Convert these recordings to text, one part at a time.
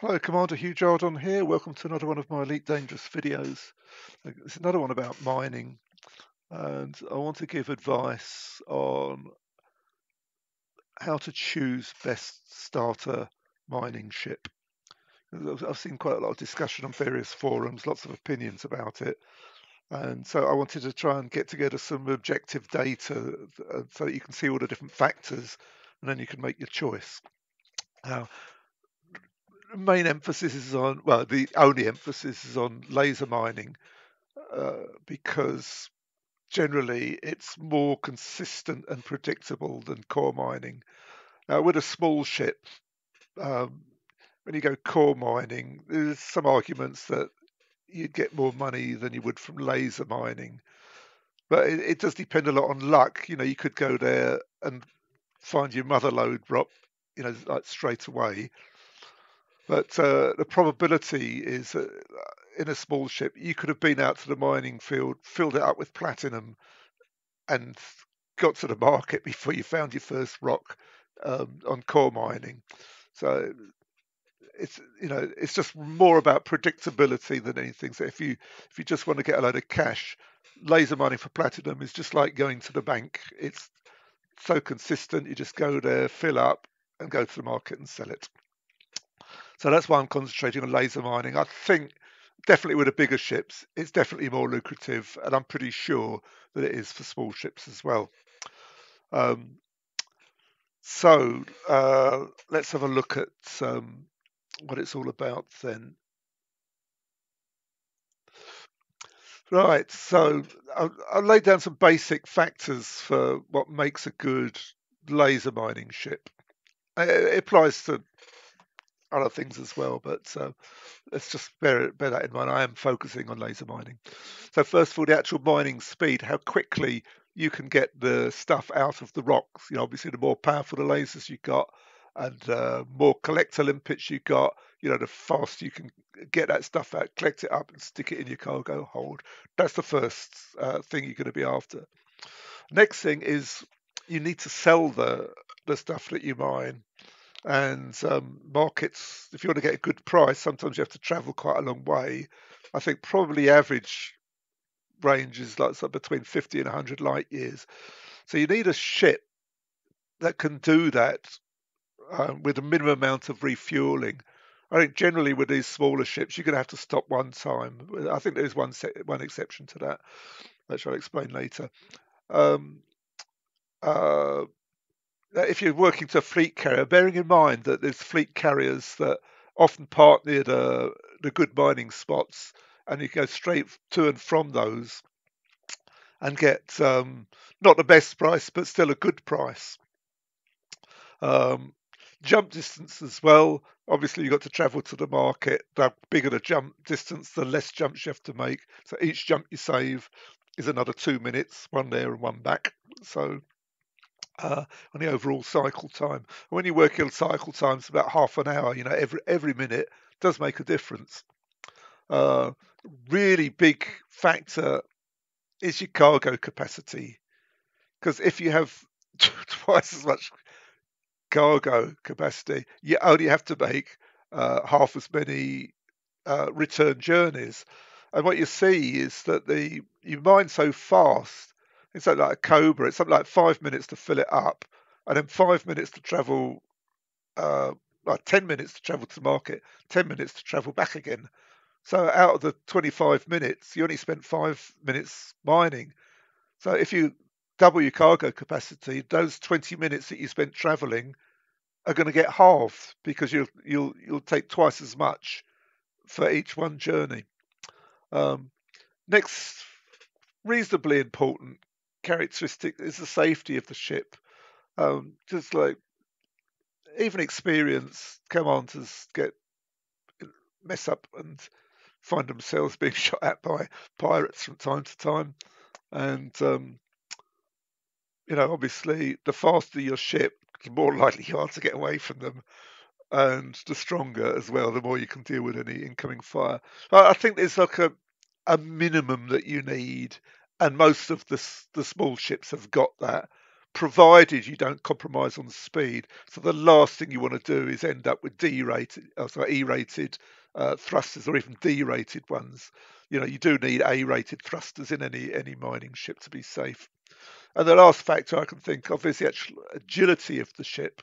Hello, Commander Hugh Jardon here. Welcome to another one of my Elite Dangerous videos. It's another one about mining, and I want to give advice on how to choose best starter mining ship. I've seen quite a lot of discussion on various forums, lots of opinions about it, and so I wanted to try and get together some objective data so that you can see all the different factors, and then you can make your choice. Now, the main emphasis is on, well, the only emphasis is on laser mining because generally it's more consistent and predictable than core mining. Now, with a small ship, um, when you go core mining, there's some arguments that you'd get more money than you would from laser mining, but it does depend a lot on luck. You know, you could go there and find your mother lode drop, like straight away. But the probability is that in a small ship, you could have been out to the mining field, filled it up with platinum, and got to the market before you found your first rock on core mining. So it's just more about predictability than anything. So if you just want to get a load of cash, laser mining for platinum is just like going to the bank. It's so consistent. You just go there, fill up, and go to the market and sell it. So that's why I'm concentrating on laser mining. I think definitely with the bigger ships, it's definitely more lucrative, and I'm pretty sure that it is for small ships as well. Um, so let's have a look at what it's all about then. Right, so I'll lay down some basic factors for what makes a good laser mining ship. It applies to other things as well, but let's just bear that in mind. I am focusing on laser mining. So first of all, the actual mining speed, how quickly you can get the stuff out of the rocks. Obviously, the more powerful the lasers you got, and more collector limpets you got, the faster you can get that stuff out, collect it up, and stick it in your cargo hold. That's the first thing you're going to be after. Next thing is you need to sell the stuff that you mine. And markets, if you want to get a good price, sometimes you have to travel quite a long way. I think probably average range is like between 50 and 100 light years. So you need a ship that can do that with a minimum amount of refueling. I think generally with these smaller ships, you're going to have to stop one time. I think there is one exception to that, which I'll explain later. Um, uh, if you're working to a fleet carrier, bearing in mind that there's fleet carriers that often park near the good mining spots, and you go straight to and from those and get not the best price, but still a good price. Um, jump distance as well. Obviously, you've got to travel to the market. The bigger the jump distance, the less jumps you have to make. So each jump you save is another 2 minutes, one there and one back. So on the overall cycle time. When you work on cycle times, about half an hour. Every minute does make a difference. Uh, really big factor is your cargo capacity, because if you have twice as much cargo capacity, you only have to make half as many return journeys. And what you see is that you mine so fast. It's like a Cobra. It's something like 5 minutes to fill it up, and then 5 minutes to travel. Like 10 minutes to travel to the market, 10 minutes to travel back again. So out of the 25 minutes, you only spent 5 minutes mining. So if you double your cargo capacity, those 20 minutes that you spent traveling are going to get halved because you'll take twice as much for each one journey. Next, reasonably important characteristic is the safety of the ship. Just like even experienced commanders mess up and find themselves being shot at by pirates from time to time. And obviously, the faster your ship, the more likely you are to get away from them, and the stronger as well, the more you can deal with any incoming fire. I think there's like a minimum that you need, and most of the small ships have got that. provided you don't compromise on speed. So the last thing you want to do is end up with D-rated, E-rated thrusters, or even D-rated ones. You do need A-rated thrusters in any mining ship to be safe. And the last factor I can think of is the actual agility of the ship.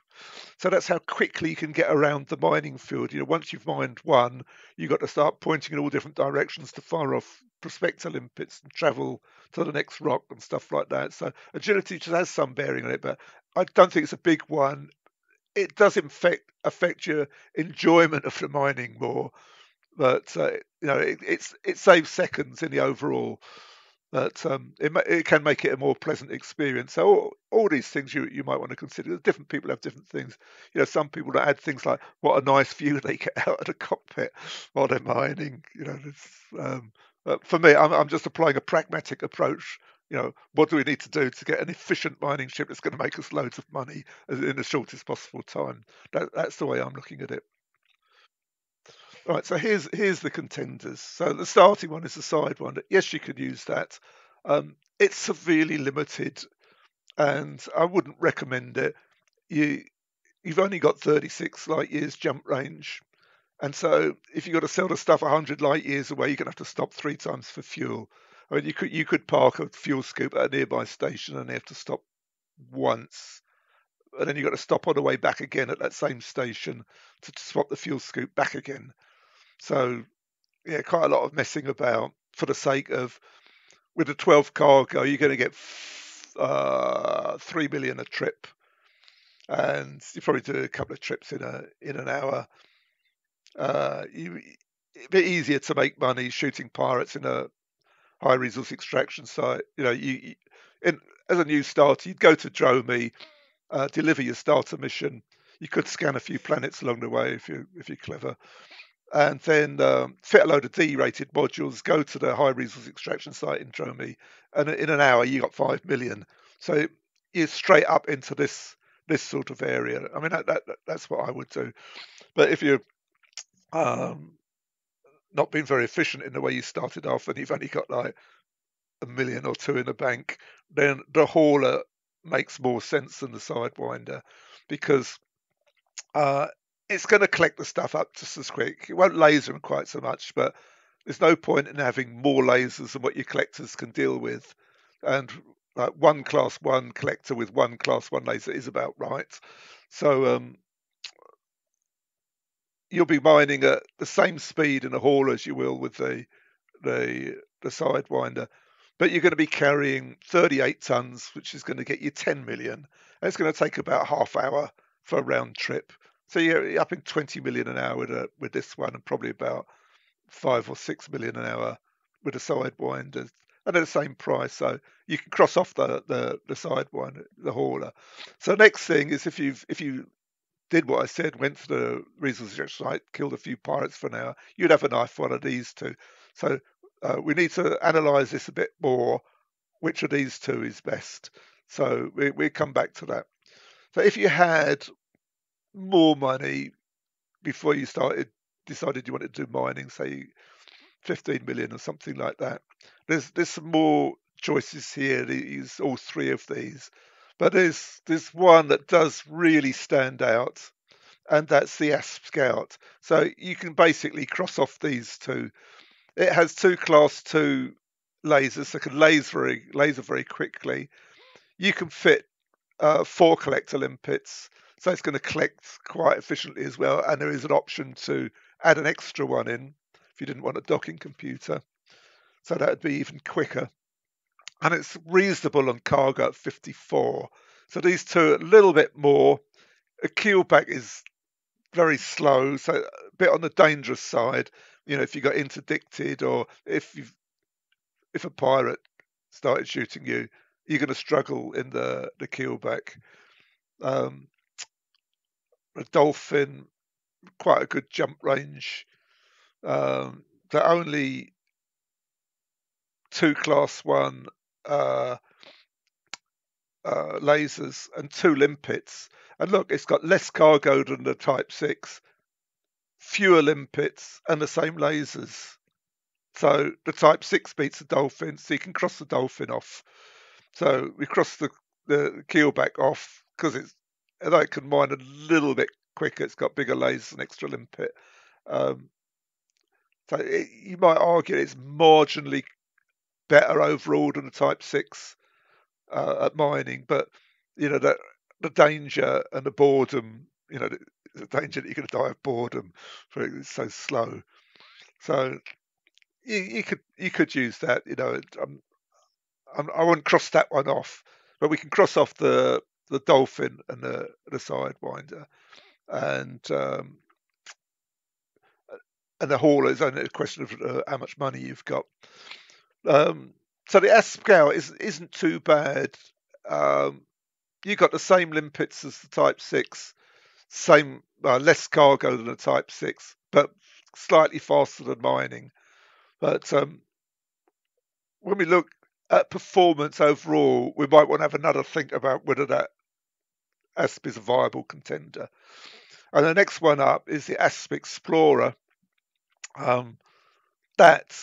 So that's how quickly you can get around the mining field. Once you've mined one, you've got to start pointing in all different directions to fire off prospector limpets and travel to the next rock and stuff like that. So agility just has some bearing on it, but I don't think it's a big one. It does affect your enjoyment of the mining more, but it saves seconds in the overall. But it can make it a more pleasant experience. So all these things you might want to consider. Different people have different things. Some people that add things like what a nice view they get out of the cockpit while they're mining. But for me, I'm just applying a pragmatic approach. What do we need to do to get an efficient mining ship that's going to make us loads of money in the shortest possible time? That's the way I'm looking at it. Right, so here's the contenders. So the starting one is the side one. Yes, you could use that. It's severely limited, and I wouldn't recommend it. You've only got 36 light years jump range, and so if you've got to sell the stuff 100 light years away, you're going to have to stop 3 times for fuel. I mean, you could park a fuel scoop at a nearby station and they have to stop once, and then you've got to stop on the way back again at that same station to swap the fuel scoop back again. So yeah, quite a lot of messing about for the sake of, with a 12 cargo, you're going to get 3 million a trip, and you probably do a couple of trips in an hour. A bit easier to make money shooting pirates in a high resource extraction site. As a new starter, you'd go to Dromi, deliver your starter mission. You could scan a few planets along the way if you're clever, and then fit a load of D-rated modules, go to the high resource extraction site in Dromi, and in an hour you got 5 million. So you're straight up into this sort of area. I mean, that's what I would do. But if you're not being very efficient in the way you started off, and you've only got like 1 million or two in the bank, then the hauler makes more sense than the sidewinder, because uh, it's going to collect the stuff up just as quick. It won't laser them quite so much, but there's no point in having more lasers than what your collectors can deal with. And like one class one collector with one class one laser is about right. So you'll be mining at the same speed in a haul as you will with the sidewinder, but you're going to be carrying 38 tons, which is going to get you 10 million. And it's going to take about half hour for a round trip. So you're up in 20 million an hour with this one, and probably about 5 or 6 million an hour with a sidewinder, and at the same price. So you can cross off the sidewinder, the hauler. So next thing is, if you did what I said, went to the resource extraction site, killed a few pirates for an hour, you'd have a knife one of these two. So we need to analyse this a bit more. Which of these two is best? So we come back to that. So if you had more money before you decided you wanted to do mining, say 15 million or something like that, there's some more choices here. Use all three of these, but there's one that does really stand out, and that's the ASP Scout. So you can basically cross off these two. It has two class 2 lasers that can laser very quickly. You can fit 4 collector limpets, so it's going to collect quite efficiently as well. And there is an option to add an extra one in if you didn't want a docking computer, so that would be even quicker. And it's reasonable on cargo at 54. So these two a little bit more. A keelback is very slow, so a bit on the dangerous side. If you got interdicted, or if a pirate started shooting you, you're going to struggle in the keelback. A dolphin, quite a good jump range. They're only 2 class 1 lasers and 2 limpets. And look, it's got less cargo than the Type 6, fewer limpets, and the same lasers. So the Type 6 beats the Dolphin, so you can cross the Dolphin off. So we cross the the keelback off because although it can mine a little bit quicker, it's got bigger lasers and extra limpet. Um, you might argue it's marginally better overall than the Type 6 at mining, but that the danger and the boredom, the danger that you're going to die of boredom for it's so slow. So you could use that. I wouldn't cross that one off, but we can cross off the dolphin and the sidewinder, and and the hauler is only a question of how much money you've got. So the S scale isn't too bad. Um, you got the same limpets as the Type 6, same less cargo than the Type 6, but slightly faster than mining. But when we look at performance overall, we might want to have another think about whether that ASP is a viable contender. And the next one up is the ASP Explorer. That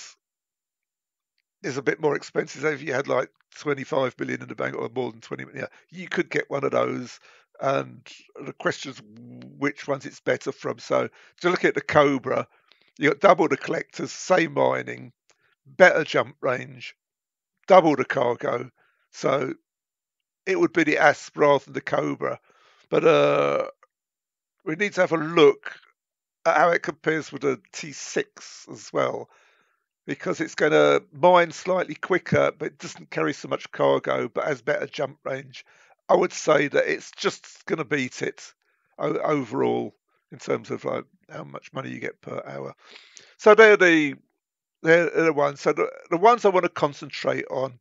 is a bit more expensive. If you had like 25 million in the bank or more than 20 million, you could get one of those. And the question is which ones it's better from. So to look at the Cobra, you got double the collectors, same mining, better jump range, double the cargo. So it would be the ASP rather than the Cobra. But we need to have a look at how it compares with the T6 as well, because it's going to mine slightly quicker, but it doesn't carry so much cargo, but has better jump range. I would say that it's just going to beat it overall in terms of like how much money you get per hour. So they're the ones. So the ones I want to concentrate on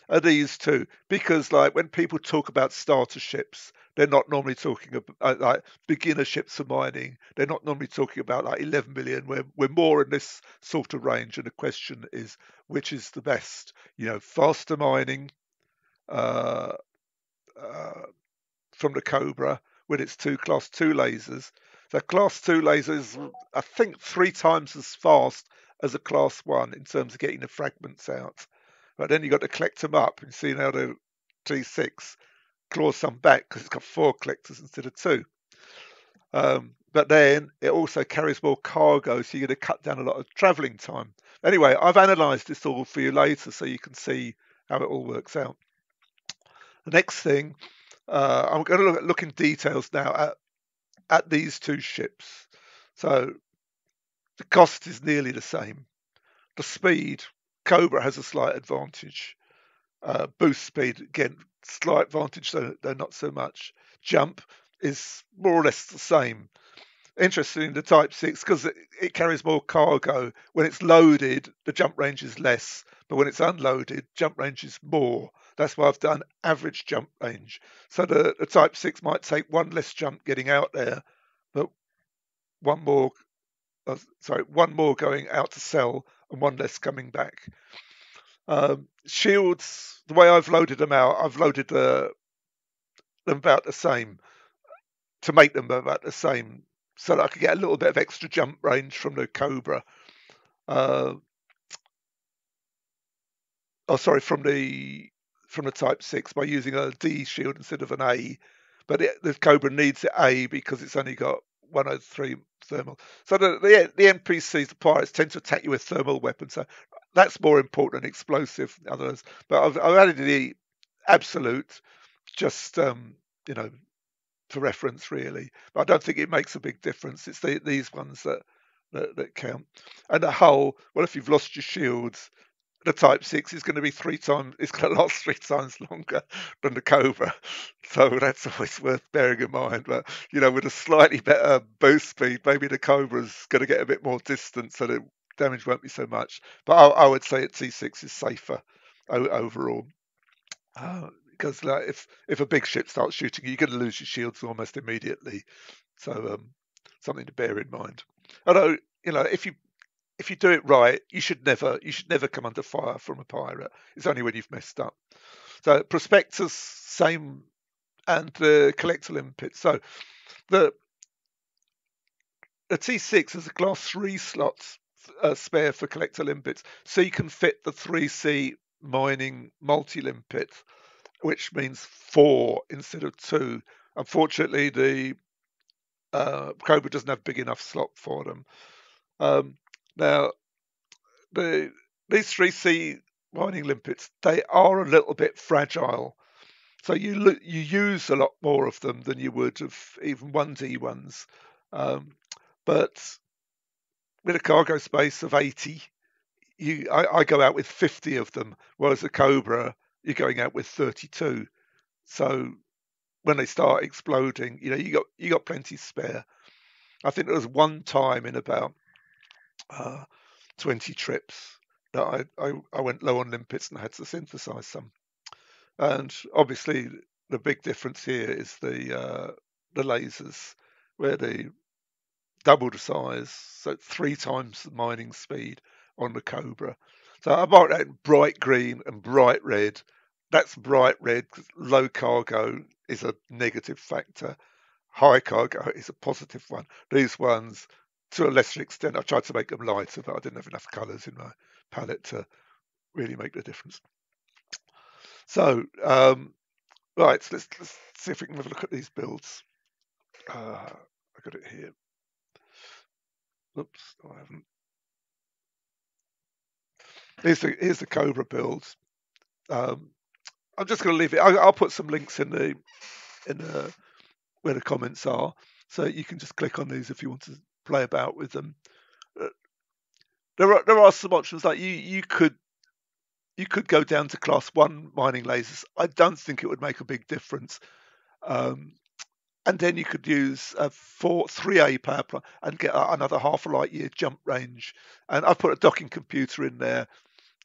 are these two, because like when people talk about starter ships, they're not normally talking about like beginner ships for mining. They're not normally talking about like 11 million. We're more in this sort of range, and the question is which is the best? Faster mining uh, uh, from the Cobra with its two Class 2 lasers. So Class 2 lasers, I think, 3 times as fast as a Class 1 in terms of getting the fragments out. But then you've got to collect them up, and see now the T6 claws some back because it's got 4 collectors instead of 2. But then it also carries more cargo, so you're going to cut down a lot of travelling time. Anyway, I've analysed this all for you later so you can see how it all works out. The next thing, I'm going to look in details now at these two ships. So the cost is nearly the same. The speed, Cobra has a slight advantage. Boost speed, again, slight advantage, though not so much. Jump is more or less the same. Interesting in the Type 6 because it carries more cargo. When it's loaded, the jump range is less, but when it's unloaded, jump range is more. That's why I've done average jump range. So the Type 6 might take one less jump getting out there, but one more going out to sell and one less coming back. Shields, the way I've loaded them out, I've loaded them about the same to make them about the same, so that I could get a little bit of extra jump range from the Cobra. From the Type 6 by using a D shield instead of an A. But the Cobra needs an A because it's only got 103 thermal. So the NPCs, the pirates, tend to attack you with thermal weapons. So that's more important than explosive than others. But I've added the absolute just for reference really. But I don't think it makes a big difference. It's these ones that count. And the hull, well, if you've lost your shields, the Type 6 is going to be 3 times, it's going to last 3 times longer than the Cobra. So that's always worth bearing in mind. But, with a slightly better boost speed, maybe the Cobra's going to get a bit more distance so the damage won't be so much. But I would say that T6 is safer overall. Because if a big ship starts shooting, you're going to lose your shields almost immediately. So something to bear in mind. Although, if you do it right, you should never come under fire from a pirate. It's only when you've messed up. So prospectors, same, and the collector limpet. So the T6 has a class 3 slots spare for collector limpets, so you can fit the 3C mining multi limpet which means 4 instead of 2. Unfortunately, the Cobra doesn't have big enough slot for them. Now, these 3C mining limpets, they are a little bit fragile. So you use a lot more of them than you would of even 1D ones. But with a cargo space of 80, I go out with 50 of them, whereas the Cobra, you're going out with 32. So when they start exploding, you got plenty spare. I think there was one time in about 20 trips that I went low on limpets and I had to synthesize some. And obviously, the big difference here is the lasers, where they double the size, so 3 times the mining speed on the Cobra. So I marked that bright green and bright red. That's bright red because low cargo is a negative factor. High cargo is a positive one. These ones, to a lesser extent, I tried to make them lighter, but I didn't have enough colours in my palette to really make the difference. So, right, so let's see if we can have a look at these builds. I got it here. Oops, no, I haven't. Here's the Cobra builds. I'm just going to leave it. I'll put some links in the where the comments are, so you can just click on these if you want to play about with them. There are some options like you could go down to class 1 mining lasers. I don't think it would make a big difference. And then you could use a 3A power plant and get another half a light year jump range. And I've put a docking computer in there.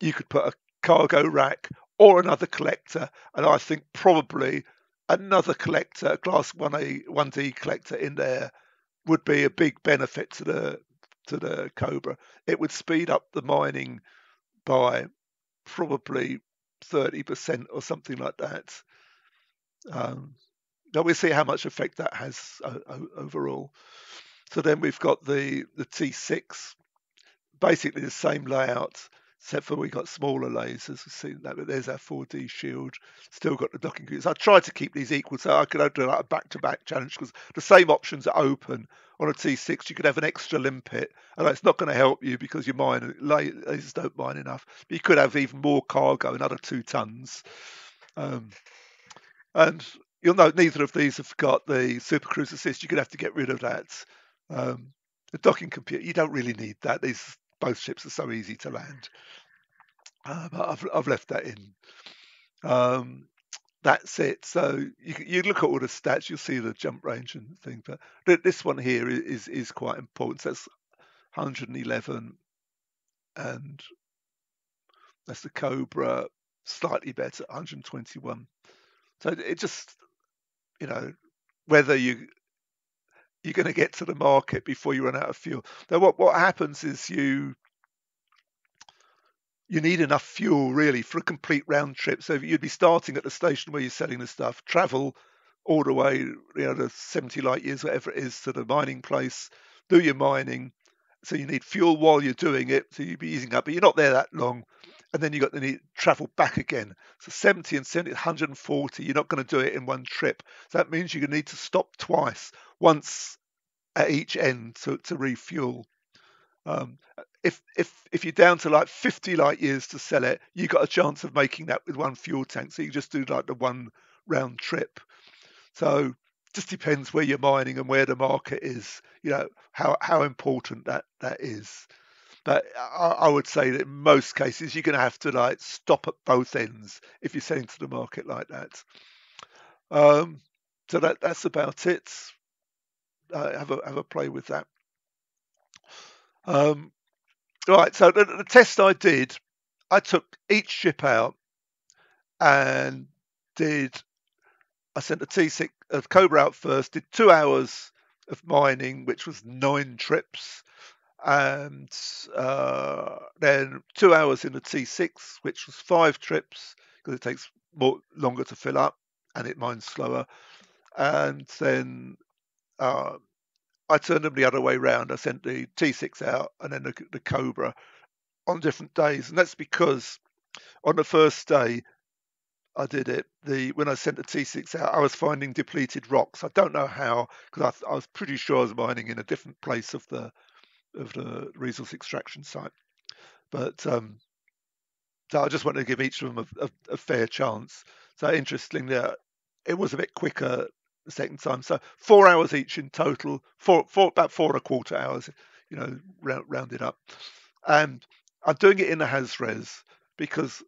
You could put a cargo rack or another collector, and I think probably another collector, a class 1A, 1D collector in there would be a big benefit to the Cobra. It would speed up the mining by probably 30% or something like that. Now we'll see how much effect that has overall. So then we've got the T6, basically the same layout, except for we got smaller lasers. We've seen that, but there's our 4D shield. Still got the docking computers. I tried to keep these equal, so I could do like a back-to-back challenge because the same options are open on a T6. You could have an extra limpet, and it's not going to help you because your lasers don't mine enough. But you could have even more cargo, another 2 tons. And you'll note neither of these have got the Super Cruise Assist. You're going to have to get rid of that. The docking computer, you don't really need that. Both ships are so easy to land. But I've left that in. That's it. So you look at all the stats, you'll see the jump range and things. But this one here is quite important. So that's 111, and that's the Cobra, slightly better, 121. So it just, whether you're going to get to the market before you run out of fuel. Now, what happens is you need enough fuel really for a complete round trip. So you'd be starting at the station where you're selling the stuff, travel all the way, the 70 light years, whatever it is, to the mining place, do your mining. So you need fuel while you're doing it. So you'd be easing up, but you're not there that long. And then you've got to need travel back again. So 70 and 70, 140, you're not going to do it in one trip. So that means you're going to need to stop twice, once at each end to refuel. If you're down to like 50 light years to sell it, you've got a chance of making that with one fuel tank. So you just do like the one round trip. So just depends where you're mining and where the market is, how important that is. But I would say that in most cases you're going to have to like stop at both ends if you're selling to the market like that. So that's about it. Have a play with that. Right, so the test I did, I took each ship out and I sent the T6 Cobra out first, did 2 hours of mining, which was 9 trips, and then 2 hours in the T6, which was 5 trips because it takes longer to fill up and it mines slower. And then I turned them the other way round. I sent the T6 out and then the Cobra on different days, and that's because on the first day I did it. When I sent the T6 out, I was finding depleted rocks. I don't know how, because I was pretty sure I was mining in a different place of the resource extraction site. But so I just wanted to give each of them a fair chance. So interestingly, it was a bit quicker the second time. So 4 hours each in total, about 4.25 hours, rounded up. And I'm doing it in the Hazres because,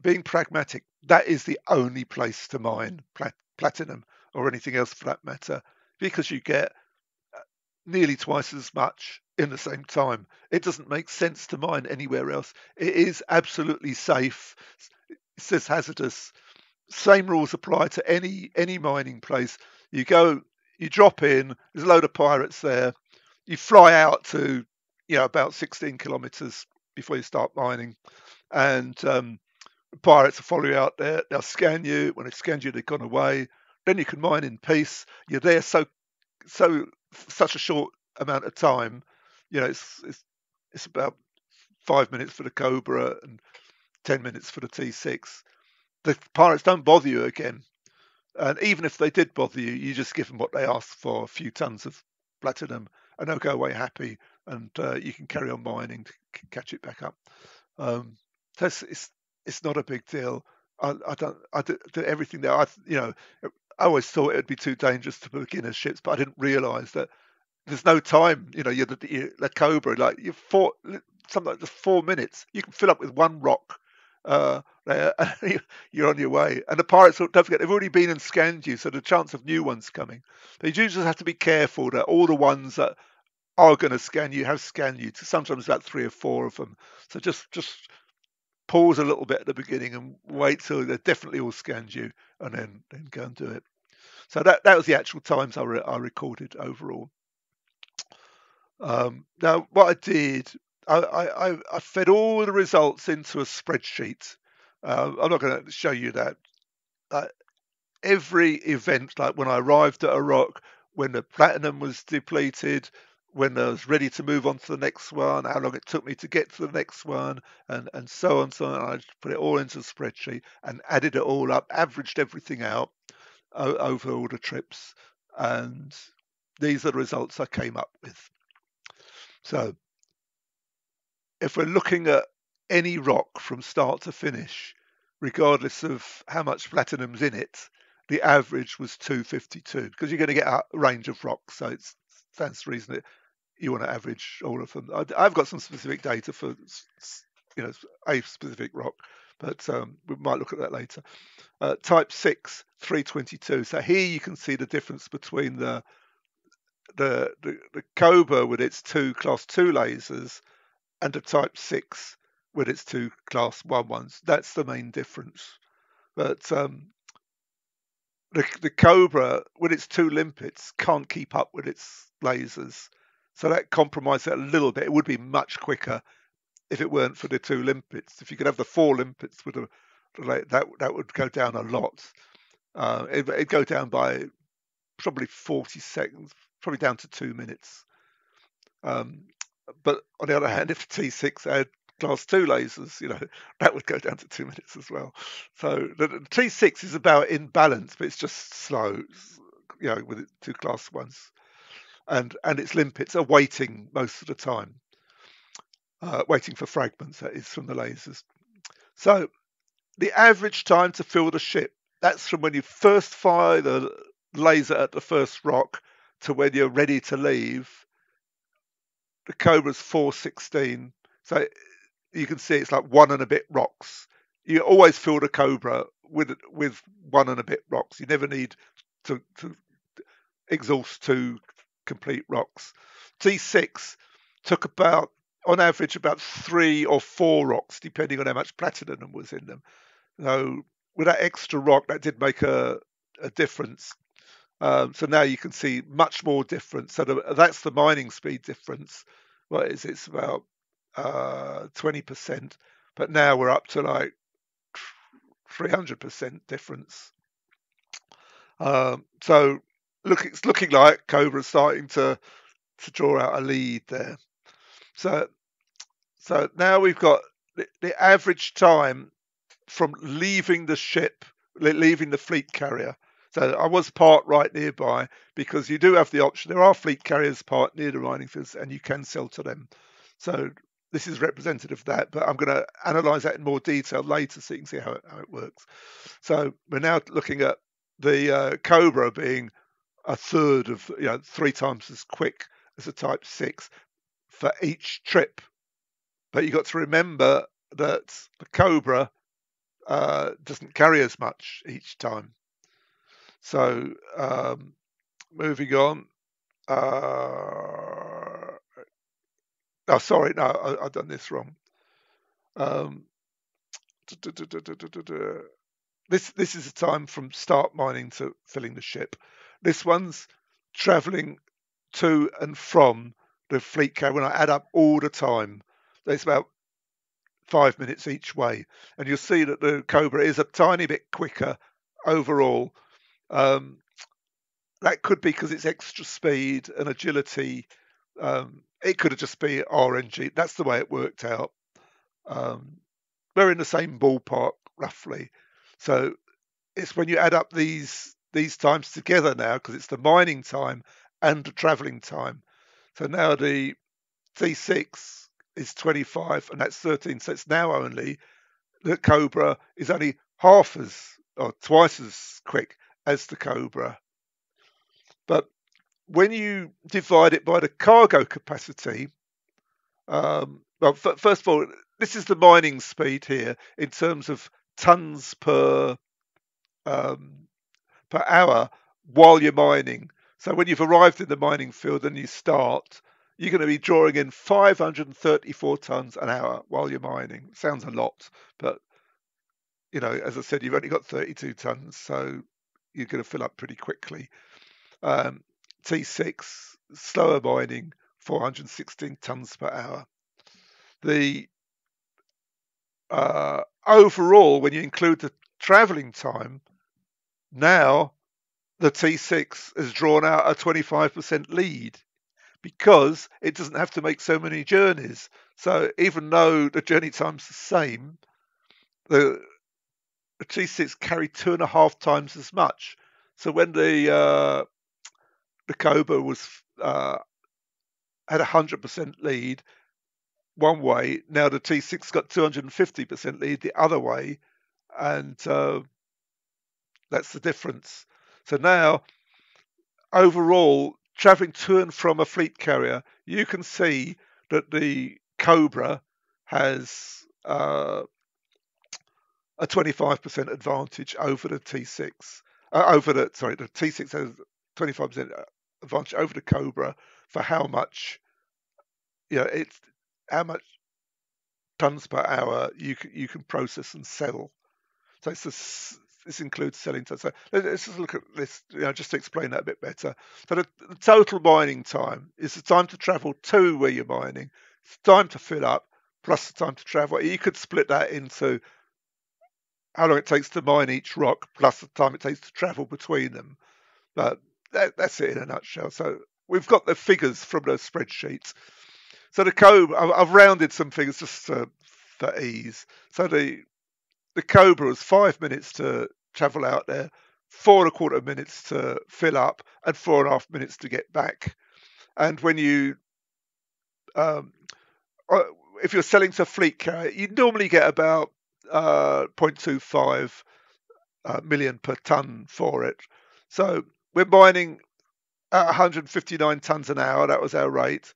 being pragmatic, that is the only place to mine platinum or anything else for that matter, because you get nearly twice as much in the same time. It doesn't make sense to mine anywhere else. It is absolutely safe. It says hazardous. Same rules apply to any mining place. You go, you drop in. There's a load of pirates there. You fly out to, about 16 kilometers before you start mining, and pirates will follow you out there. They'll scan you. When they scan you, they've gone away. Then you can mine in peace. You're there such a short amount of time. It's about 5 minutes for the Cobra and 10 minutes for the T6. The pirates don't bother you again, and even if they did bother you, you just give them what they asked for, a few tons of platinum, and they'll go away happy, and you can carry on mining to catch it back up. So it's not a big deal. I do everything there. I always thought it would be too dangerous to beginner ships, but I didn't realise that there's no time. You're the Cobra, like something like just 4 minutes. You can fill up with one rock. There, you're on your way. And the pirates, don't forget, they've already been and scanned you, so the chance of new ones coming. But you just have to be careful that all the ones that are going to scan you have scanned you. Sometimes about 3 or 4 of them. So just pause a little bit at the beginning and wait till they've definitely all scanned you, and then go and do it. So that was the actual times I recorded overall. Now, what I did, I fed all the results into a spreadsheet. I'm not going to show you that. Every event, like when I arrived at a rock, when the platinum was depleted, when I was ready to move on to the next one, how long it took me to get to the next one, and so on, so on. I just put it all into a spreadsheet and added it all up, averaged everything out over all the trips, and these are the results I came up with. So if we're looking at any rock from start to finish, regardless of how much platinum's in it, the average was 252, because you're going to get a range of rocks. So it stands to reason that you want to average all of them. I've got some specific data for a specific rock, but we might look at that later. Type 6, 322. So here you can see the difference between the Cobra with its 2 class 2 lasers and the Type 6 with its 2 class 1 ones. That's the main difference. But the Cobra with its 2 limpets can't keep up with its lasers, so that compromised it a little bit. It would be much quicker if it weren't for the 2 limpets. If you could have the 4 limpets with that would go down a lot. It'd go down by probably 40 seconds, probably down to 2 minutes. But on the other hand, if the T6 had class 2 lasers, that would go down to 2 minutes as well. So the T6 is about in balance, but it's just slow, with its 2 class 1s. And its limpets are waiting most of the time, waiting for fragments, that is, from the lasers. So the average time to fill the ship, that's from when you first fire the laser at the first rock to when you're ready to leave. The Cobra's 416. So you can see it's like 1 and a bit rocks. You always fill the Cobra with 1 and a bit rocks. You never need to exhaust 2 complete rocks. T6 took on average about 3 or 4 rocks, depending on how much platinum was in them. So with that extra rock, that did make a difference. So now you can see much more difference. So that's the mining speed difference. What is it? It's about 20%, but now we're up to like 300% difference. So it's looking like Cobra's starting to draw out a lead there. So now we've got the average time from leaving the ship, leaving the fleet carrier. So I was parked right nearby because you do have the option. There are fleet carriers parked near the mining fields, and you can sell to them. So this is representative of that, but I'm going to analyse that in more detail later so you can see how it works. So we're now looking at the Cobra being a third of, 3 times as quick as a Type 6 for each trip. But you've got to remember that the Cobra doesn't carry as much each time. So moving on. Oh, sorry, no, I've done this wrong. Um, this is the time from start mining to filling the ship. This one's travelling to and from the fleet carrier. When I add up all the time, it's about 5 minutes each way, and you'll see that the Cobra is a tiny bit quicker overall. That could be because it's extra speed and agility. It could have just been RNG. That's the way it worked out. We're in the same ballpark roughly. So it's when you add up these times together now, because it's the mining time and the travelling time. So now the T6 is 25 and that's 13. So it's now only the Cobra is only half as or twice as quick as the Cobra. But when you divide it by the cargo capacity, well, first of all, this is the mining speed here in terms of tons per hour while you're mining. So when you've arrived in the mining field and you start, you're going to be drawing in 534 tons an hour while you're mining. Sounds a lot, but as I said, you've only got 32 tons, so you're going to fill up pretty quickly. T6, slower mining, 416 tons per hour. The overall, when you include the travelling time, now the T6 has drawn out a 25% lead because it doesn't have to make so many journeys. So even though the journey time's the same, the T6 carried 2.5 times as much. So when the Cobra was had 100% lead one way, now the T6 got 250% lead the other way, and that's the difference. So now, overall, travelling to and from a fleet carrier, you can see that the Cobra has a 25% advantage over the T6. The T6 has 25% advantage over the Cobra for how much, it's how much tons per hour you can process and sell. So this includes selling tons. So let's just look at this, just to explain that a bit better. So the total mining time is the time to travel to where you're mining, it's time to fill up, plus the time to travel. You could split that into how long it takes to mine each rock, plus the time it takes to travel between them. But that's it in a nutshell. So we've got the figures from the spreadsheets. So the Cobra, I've rounded some figures just for ease. So the Cobra was 5 minutes to travel out there, 4.25 minutes to fill up, and 4.5 minutes to get back. And when you, if you're selling to fleet carrier, you normally get about 0.25 million per ton for it. So we're mining at 159 tons an hour. That was our rate.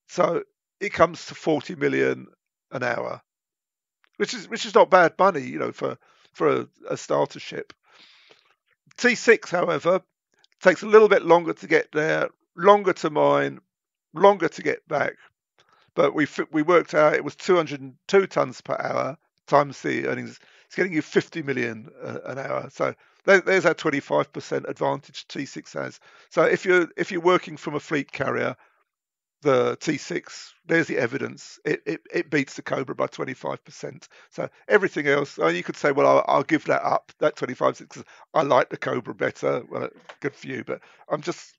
So it comes to 40 million an hour, which is not bad money, for a starter ship. T6, however, takes a little bit longer to get there, longer to mine, longer to get back. But we worked out it was 202 tons per hour times the earnings. It's getting you 50 million an hour. So there's our 25% advantage T6 has. So if you're working from a fleet carrier, the T6, there's the evidence. It beats the Cobra by 25%. So everything else, you could say, well, I'll give that up, that 25%, because I like the Cobra better. Well, good for you, but I'm just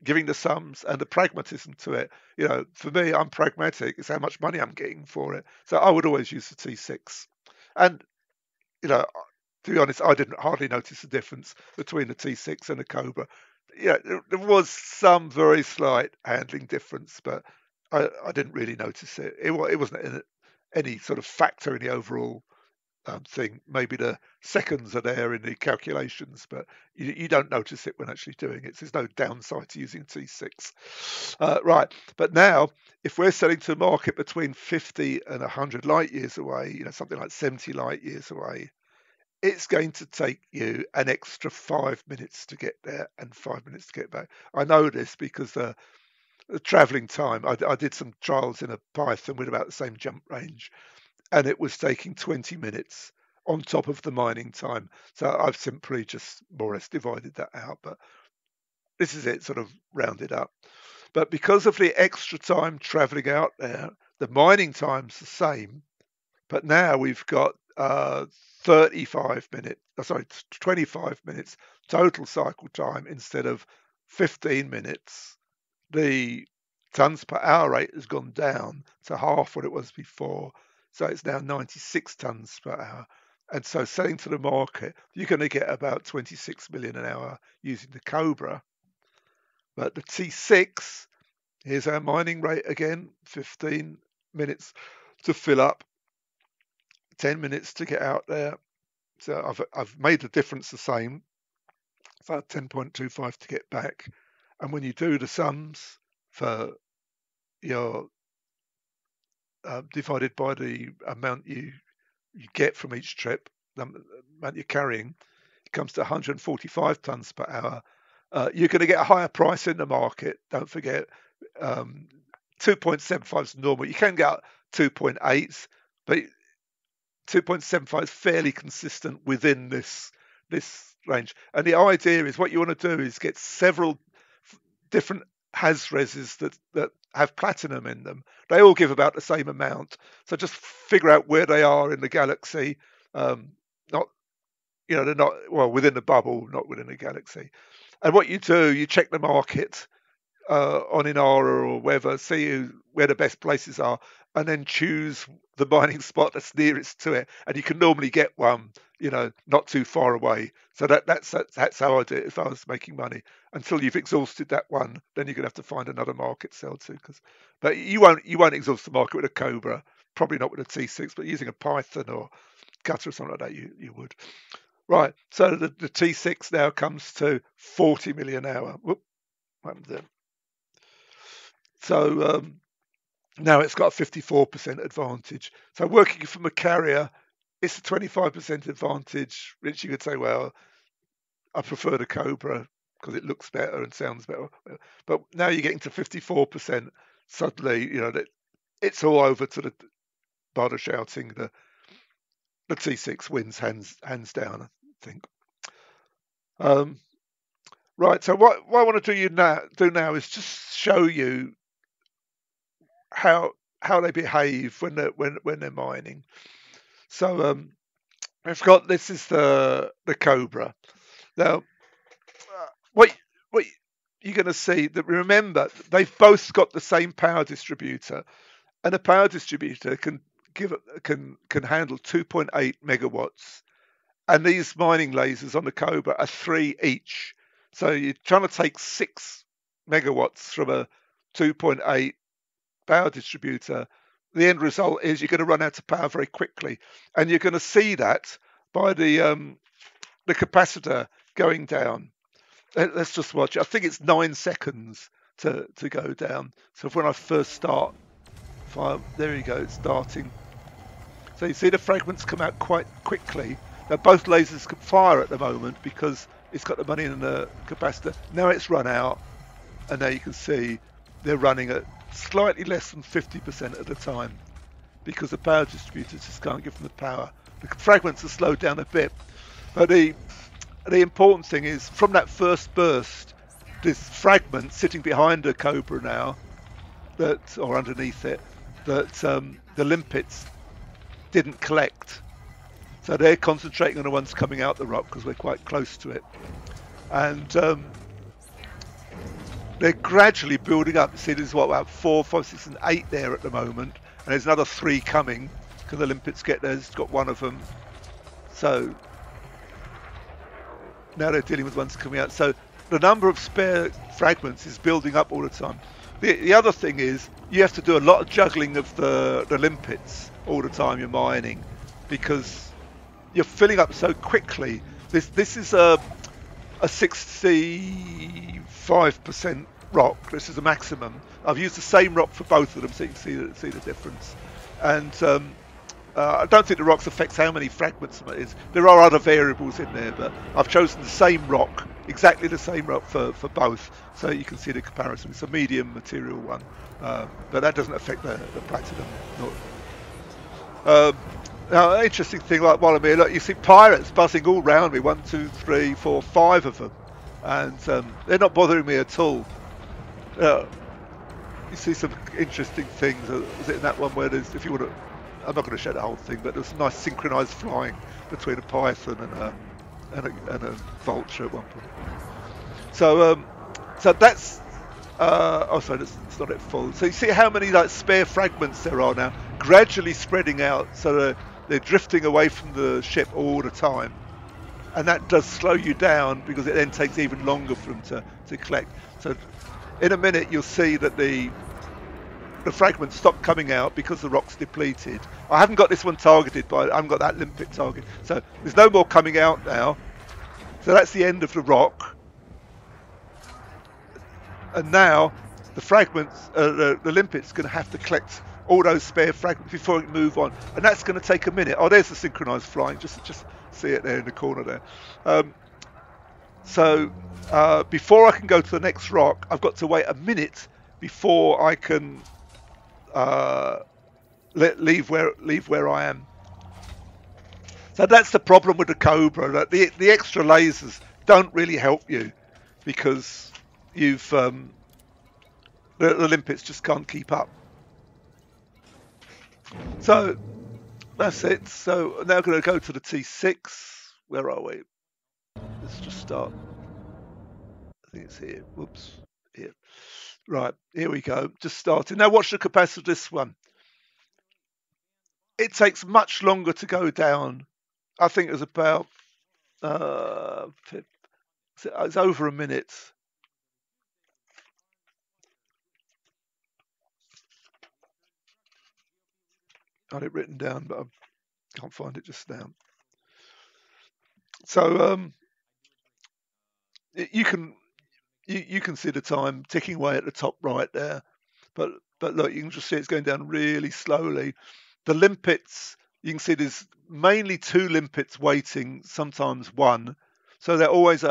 giving the sums and the pragmatism to it. For me, I'm pragmatic. It's how much money I'm getting for it. So I would always use the T6. And you know, to be honest, I didn't hardly notice the difference between the T6 and the Cobra. Yeah, there was some very slight handling difference, but I didn't really notice it. It wasn't any sort of factor in the overall thing. Maybe the seconds are there in the calculations, but you don't notice it when actually doing it. So there's no downside to using T6. Right, but now if we're selling to a market between 50 and 100 light years away, something like 70 light years away, it's going to take you an extra 5 minutes to get there and 5 minutes to get back. I know this because the traveling time, I did some trials in a Python with about the same jump range, and it was taking 20 minutes on top of the mining time. So I've simply just more or less divided that out, but this is it, sort of rounded up. But because of the extra time traveling out there, the mining time's the same, but now we've got 35 minutes, sorry, 25 minutes total cycle time instead of 15 minutes. The tons per hour rate has gone down to half what it was before. So it's now 96 tons per hour. And so selling to the market, you're going to get about 26 million an hour using the Cobra. But the T6, here's our mining rate again, 15 minutes to fill up, 10 minutes to get out there. So I've made the difference the same. So 10.25 to get back. And when you do the sums for your divided by the amount you get from each trip, the amount you're carrying, it comes to 145 tons per hour. You're going to get a higher price in the market. Don't forget, 2.75 is normal. You can get 2.8, but 2.75 is fairly consistent within this range. And the idea is what you want to do is get several different hazardous that have platinum in them. They all give about the same amount. So just figure out where they are in the galaxy. Not, they're not, well, within the bubble, not within the galaxy. And what you do, you check the market on Inara or wherever, see where the best places are, and then choose the mining spot that's nearest to it. And you can normally get one, not too far away. So that's how I do it if I was making money. Until you've exhausted that one, then you're gonna have to find another market to sell to. But you won't exhaust the market with a Cobra, probably not with a T6, but using a Python or Gutter or something like that, you would. Right. So the T6 now comes to 40 million an hour. Whoop, what happened there? So now it's got a 54% advantage. So working from a carrier, it's a 25% advantage, which you could say, well, I prefer the Cobra because it looks better and sounds better. But now you're getting to 54%. Suddenly, that it's all over to the Barter shouting. The T6 wins hands down, I think. Right. So what I want to do now is just show you how they behave when they're mining. So I've got, this is the Cobra. Now, what you're going to see, that remember they've both got the same power distributor, and a power distributor can handle 2.8 megawatts, and these mining lasers on the Cobra are 3 each. So you're trying to take 6 megawatts from a 2.8 power distributor. The end result is you're going to run out of power very quickly, and you're going to see that by the capacitor going down. Let's just watch. I think it's 9 seconds to go down. So when I first start, there you go, it's starting. So you see the fragments come out quite quickly. Now both lasers can fire at the moment because it's got the money in the capacitor. Now it's run out, and now you can see they're running at slightly less than 50% of the time because the power distributors just can't give them the power. The fragments are slowed down a bit, but the important thing is from that first burst, this fragment sitting behind the Cobra now, or underneath it, that the limpets didn't collect. So they're concentrating on the ones coming out the rock because we're quite close to it. And they're gradually building up. See, there's about 4, 5, 6, and 8 there at the moment. And there's another 3 coming because the limpets get there. It's got one of them. So now they're dealing with ones coming out. So the number of spare fragments is building up all the time. The other thing is you have to do a lot of juggling of the limpets all the time you're mining, because you're filling up so quickly. This is a 65% rock. This is the maximum. I've used the same rock for both of them, so you can see the difference. And I don't think the rocks affects how many fragments it is. There are other variables in there, but I've chosen the same rock, exactly the same rock for both, so you can see the comparison. It's a medium material one, but that doesn't affect the platinum. Now, an interesting thing, like while I'm here, look, you see pirates buzzing all round me. 1, 2, 3, 4, 5 of them, and they're not bothering me at all. You see some interesting things. Was it in that one where there's, if you want to, I'm not going to show the whole thing, but there's nice synchronized flying between a python and a vulture at one point. So so that's oh sorry, it's not at full. So you see how many like spare fragments there are now, gradually spreading out, so they're drifting away from the ship all the time, and that does slow you down because it then takes even longer for them to collect. So in a minute you'll see that the fragments stop coming out because the rock's depleted. I haven't got this one targeted, but I haven't got that limpet target. So there's no more coming out now. So that's the end of the rock. And now the fragments, the limpet's going to have to collect all those spare fragments before it can move on. And that's going to take a minute. Oh, there's the synchronized flying. Just see it there in the corner there. So before I can go to the next rock, I've got to wait a minute before I can leave where I am. So that's the problem with the Cobra. That the extra lasers don't really help you because you've the limpets just can't keep up. So that's it. So now I'm going to go to the T6. Where are we? Let's just start. I think it's here. Whoops. Here. Right. Here we go. Just starting. Now watch the capacity of this one. It takes much longer to go down. I think it was about it's over a minute. I had it written down, but I can't find it just now. So you can see the time ticking away at the top right there, but look, you can just see it's going down really slowly. The limpets, you can see there's mainly 2 limpets waiting, sometimes 1, so they're always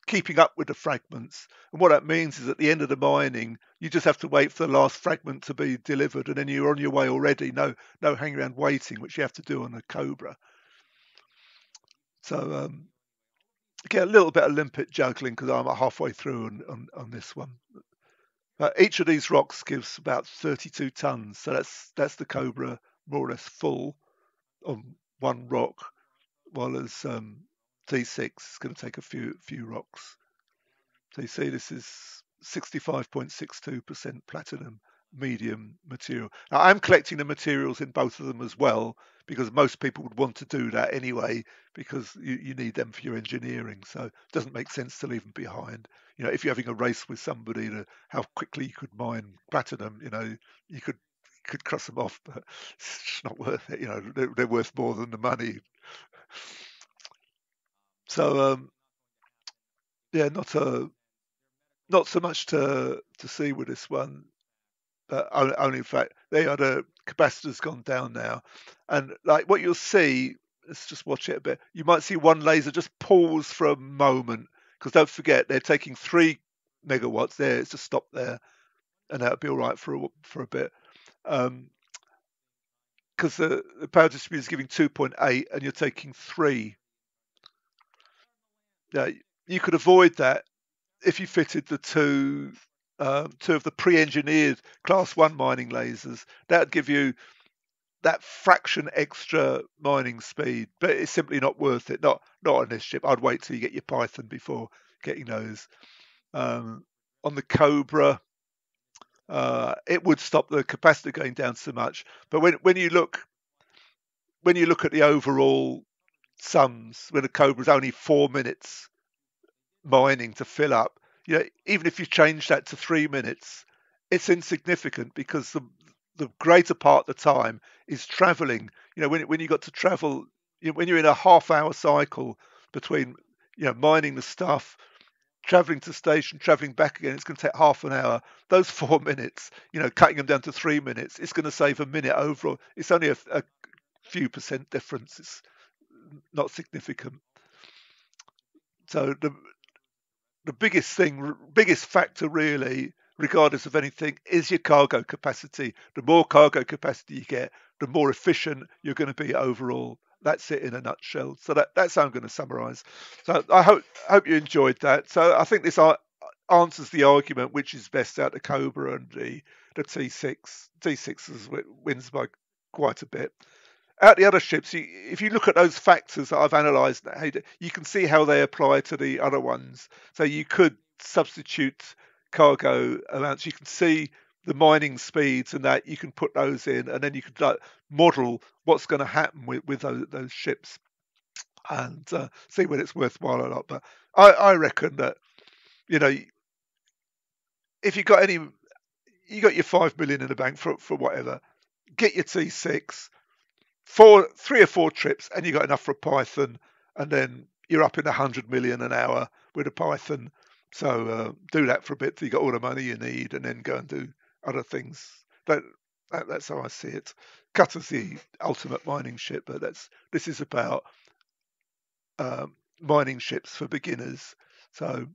keeping up with the fragments. And what that means is at the end of the mining, you just have to wait for the last fragment to be delivered, and then you're on your way already. No hanging around waiting, which you have to do on a Cobra. So get a little bit of limpet juggling because I'm halfway through on this one. Each of these rocks gives about 32 tons, so that's the Cobra more or less full on one rock, while as T6 is going to take a few rocks. So you see this is 65.62% platinum medium material. Now I'm collecting the materials in both of them as well, because most people would want to do that anyway, because you need them for your engineering. So it doesn't make sense to leave them behind. You know, if you're having a race with somebody to how quickly you could mine platinum, you know, you could cross them off, but it's just not worth it. You know, they're worth more than the money. So yeah, not so much to see with this one. Only in fact, the capacitor's gone down now, and like what you'll see, let's just watch it a bit. You might see one laser just pause for a moment, because don't forget they're taking 3 megawatts there. It's just stopped there, and that'll be all right for a bit, because the power distributor is giving 2.8, and you're taking 3. Yeah, you could avoid that if you fitted the two of the pre-engineered class 1 mining lasers. That would give you that fraction extra mining speed, but it's simply not worth it. Not on this ship. I'd wait till you get your Python before getting those. On the Cobra, it would stop the capacitor going down so much. But when you look at the overall sums when a Cobra is only 4 minutes mining to fill up. Even if you change that to 3 minutes, it's insignificant because the greater part of the time is traveling. When you got to travel, when you're in a half-hour cycle between mining the stuff, traveling to station, traveling back again, it's going to take half an hour. Those 4 minutes, cutting them down to 3 minutes, it's going to save a minute overall. It's only a few percent difference. It's not significant. So the biggest factor really, regardless of anything, is your cargo capacity. The more cargo capacity you get, the more efficient you're going to be overall. That's it in a nutshell. So that's how I'm going to summarise. So I hope you enjoyed that. So I think this answers the argument which is best out of Cobra and the T6. T6 wins by quite a bit. Out the other ships, if you look at those factors that I've analysed, you can see how they apply to the other ones. So you could substitute cargo amounts. You can see the mining speeds and that you can put those in, and then you can model what's going to happen with those ships and see whether it's worthwhile or not. But I reckon that if you got you got your 5 million in the bank for whatever, get your T6. 3 or 4 trips and you got enough for a Python, and then you're up in 100 million an hour with a Python. So do that for a bit till you got all the money you need, and then go and do other things. That's how I see it. Cutter's the ultimate mining ship, but this is about mining ships for beginners. So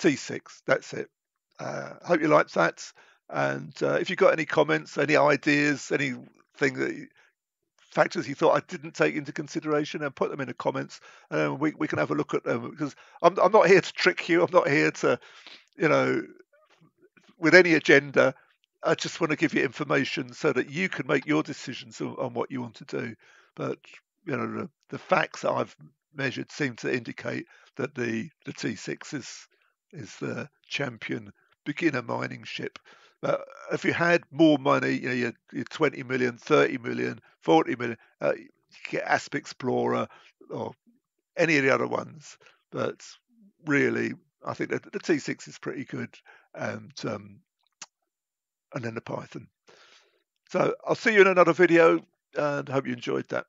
T6, that's it. Hope you liked that. And if you've got any comments, any ideas, anything that factors you thought I didn't take into consideration, and put them in the comments, and we can have a look at them, because I'm not here to trick you. I'm not here to, with any agenda. I just want to give you information so that you can make your decisions on what you want to do. But the facts that I've measured seem to indicate that the T6 is the champion beginner mining ship. But if you had more money, your 20 million, 30 million, 40 million, you get Asp Explorer or any of the other ones. But really, I think that the T6 is pretty good, and then the Python. So I'll see you in another video, and hope you enjoyed that.